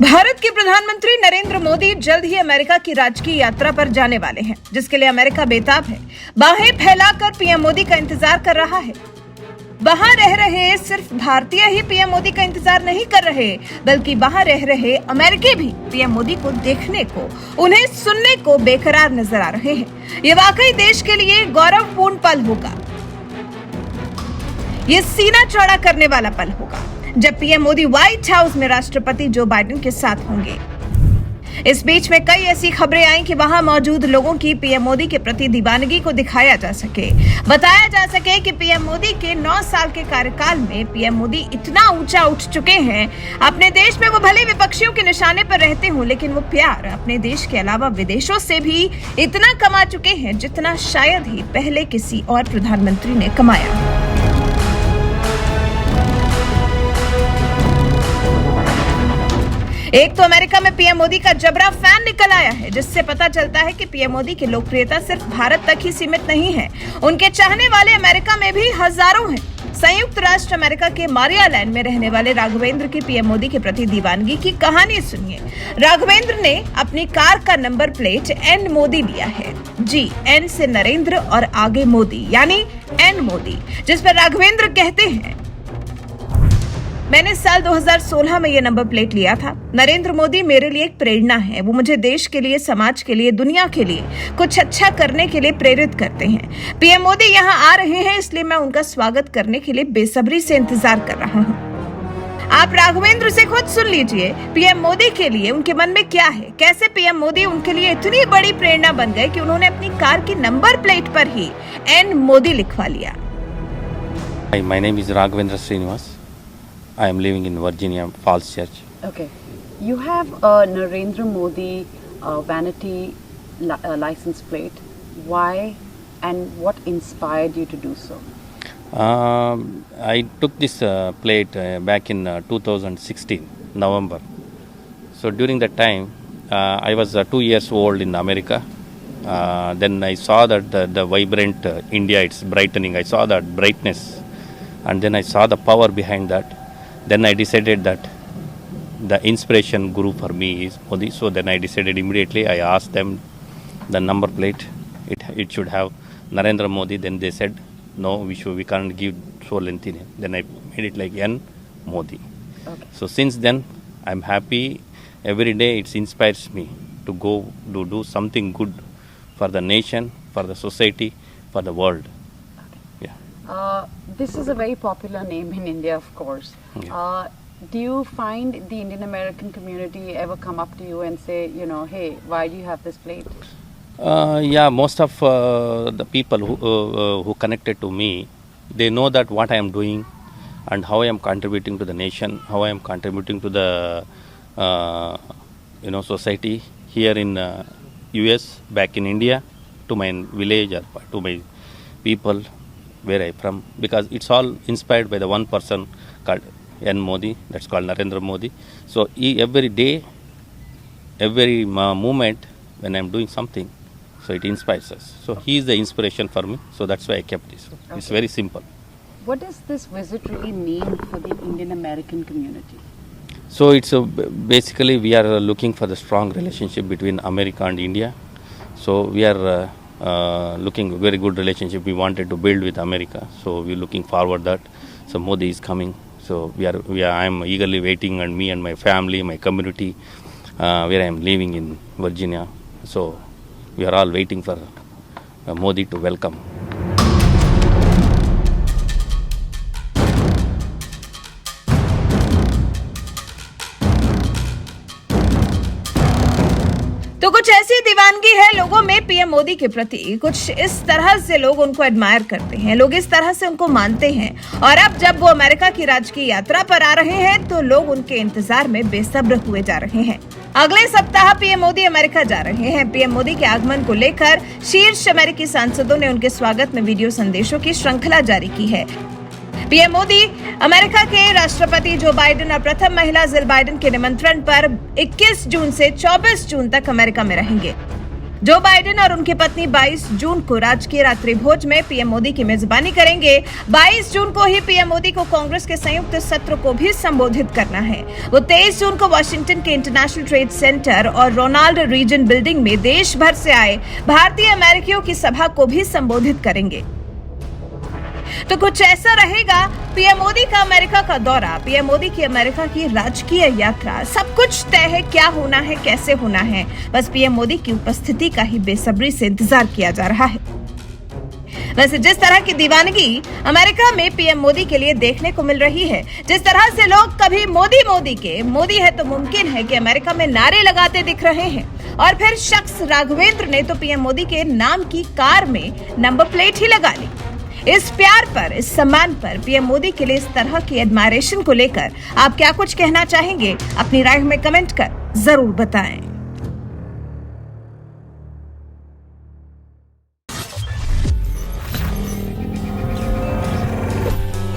भारत के प्रधानमंत्री नरेंद्र मोदी जल्द ही अमेरिका की राजकीय यात्रा पर जाने वाले हैं, जिसके लिए अमेरिका बेताब है। बाहें फैलाकर पीएम मोदी का इंतजार कर रहा है। वहां रह रहे सिर्फ भारतीय ही पीएम मोदी का इंतजार नहीं कर रहे, बल्कि वहां रह रहे अमेरिकी भी पीएम मोदी को देखने को, उन्हें सुनने को बेकरार नजर आ रहे हैं। ये वाकई देश के लिए गौरवपूर्ण पल होगा। ये सीना चौड़ा करने वाला पल होगा जब पीएम मोदी व्हाइट हाउस में राष्ट्रपति जो बाइडेन के साथ होंगे। इस बीच में कई ऐसी खबरें आई कि वहां मौजूद लोगों की पीएम मोदी के प्रति दीवानगी को दिखाया जा सके, बताया जा सके कि पीएम मोदी के 9 साल के कार्यकाल में पीएम मोदी इतना ऊंचा उठ चुके हैं। अपने देश में वो भले विपक्षियों के निशाने पर रहते हों, लेकिन वो प्यार अपने देश के अलावा विदेशों से भी इतना कमा चुके हैं जितना शायद ही पहले किसी और प्रधानमंत्री ने कमाया। एक तो अमेरिका में पीएम मोदी का जबरा फैन निकल आया है, जिससे पता चलता है कि पीएम मोदी की लोकप्रियता सिर्फ भारत तक ही सीमित नहीं है। उनके चाहने वाले अमेरिका में भी हजारों हैं। संयुक्त राष्ट्र अमेरिका के मारियालैंड में रहने वाले राघवेंद्र की पीएम मोदी के प्रति दीवानगी की कहानी सुनिए। राघवेंद्र ने अपनी कार का नंबर प्लेट एन मोदी लिया है। जी, एन से नरेंद्र और आगे मोदी, यानी एन मोदी, जिस पर राघवेंद्र कहते हैं, मैंने साल 2016 में ये नंबर प्लेट लिया था। नरेंद्र मोदी मेरे लिए एक प्रेरणा है। वो मुझे देश के लिए, समाज के लिए, दुनिया के लिए कुछ अच्छा करने के लिए प्रेरित करते हैं। पीएम मोदी यहाँ आ रहे हैं, इसलिए मैं उनका स्वागत करने के लिए बेसब्री से इंतजार कर रहा हूँ। आप राघवेंद्र से खुद सुन लीजिए पीएम मोदी के लिए उनके मन में क्या है। कैसे पीएम मोदी उनके लिए इतनी बड़ी प्रेरणा बन गए कि उन्होंने अपनी कार की नंबर प्लेट पर ही एन मोदी लिखवा लिया। My name is Raghavendra Srinivas. I am living in Virginia Falls Church. Okay. You have a Narendra Modi vanity license plate. Why and what inspired you to do so? I took this plate back in 2016, November. So during that time, I was 2 years old in America. Then I saw that the vibrant India, it's brightening. I saw that brightness. And then I saw the power behind that. Then I decided that the inspiration guru for me is Modi. So then I decided immediately, I asked them the number plate, it should have Narendra Modi. Then they said, no, we can't give so lengthy name. Then I made it like N Modi. Okay. So since then, I'm happy. Every day it inspires me to go to do something good for the nation, for the society, for the world. This is a very popular name in India, of course. Yeah. Do you find the Indian American community ever come up to you and say, hey, why do you have this plate? Yeah, most of the people who connected to me, they know that what I am doing and how I am contributing to the nation, how I am contributing to the society here in US, back in India, to my village or to my people where I from, because it's all inspired by the one person called N Modi, that's called Narendra Modi. So every day, every moment when I'm doing something, so it inspires us. So he is the inspiration for me, so that's why I kept this. Okay. It's very simple. What does this visit really mean for the Indian American community? So it's basically we are looking for the strong relationship between America and India. So we are looking very good relationship we wanted to build with America. So we're looking forward that so Modi is coming. So I am eagerly waiting, and me and my family, my community, where I am living in Virginia. So we are all waiting for Modi to welcome. तो कुछ ऐसी दीवानगी है लोगों में PM Modi के प्रति। कुछ इस तरह से लोग उनको एडमायर करते हैं, लोग इस तरह से उनको मानते हैं। और अब जब वो अमेरिका की राजकीय यात्रा पर आ रहे हैं, तो लोग उनके इंतजार में बेसब्र हुए जा रहे हैं। अगले सप्ताह पीएम मोदी अमेरिका जा रहे हैं। पीएम मोदी के आगमन को लेकर शीर्ष अमेरिकी सांसदों ने उनके स्वागत में वीडियो संदेशों की श्रृंखला जारी की है। पीएम मोदी अमेरिका के राष्ट्रपति जो बाइडेन और प्रथम महिला जिल बाइडेन के निमंत्रण पर 21 जून से 24 जून तक अमेरिका में रहेंगे। जो बाइडेन और उनकी पत्नी 22 जून को राजकीय रात्रि भोज में पीएम मोदी की मेजबानी करेंगे। 22 जून को ही पीएम मोदी को कांग्रेस के संयुक्त सत्र को भी संबोधित करना है। वो 23 जून को वॉशिंगटन के इंटरनेशनल ट्रेड सेंटर और रोनाल्ड रीगन बिल्डिंग में देश भर से आए भारतीय अमेरिकियों की सभा को भी संबोधित करेंगे। तो कुछ ऐसा रहेगा पीएम मोदी का अमेरिका का दौरा, पीएम मोदी की अमेरिका की राजकीय यात्रा। सब कुछ तय है, क्या होना है, कैसे होना है, बस पीएम मोदी की उपस्थिति का ही बेसब्री से इंतजार किया जा रहा है। वैसे जिस तरह की दीवानगी अमेरिका में पीएम मोदी के लिए देखने को मिल रही है, जिस तरह से लोग कभी मोदी मोदी के, मोदी है तो मुमकिन है कि अमेरिका में नारे लगाते दिख रहे हैं, और फिर शख्स राघवेंद्र ने तो पीएम मोदी के नाम की कार में नंबर प्लेट ही लगा ली। इस प्यार पर, इस सम्मान पर, पीएम मोदी के लिए इस तरह की एडमायरेशन को लेकर आप क्या कुछ कहना चाहेंगे? अपनी राय में कमेंट कर जरूर बताएं।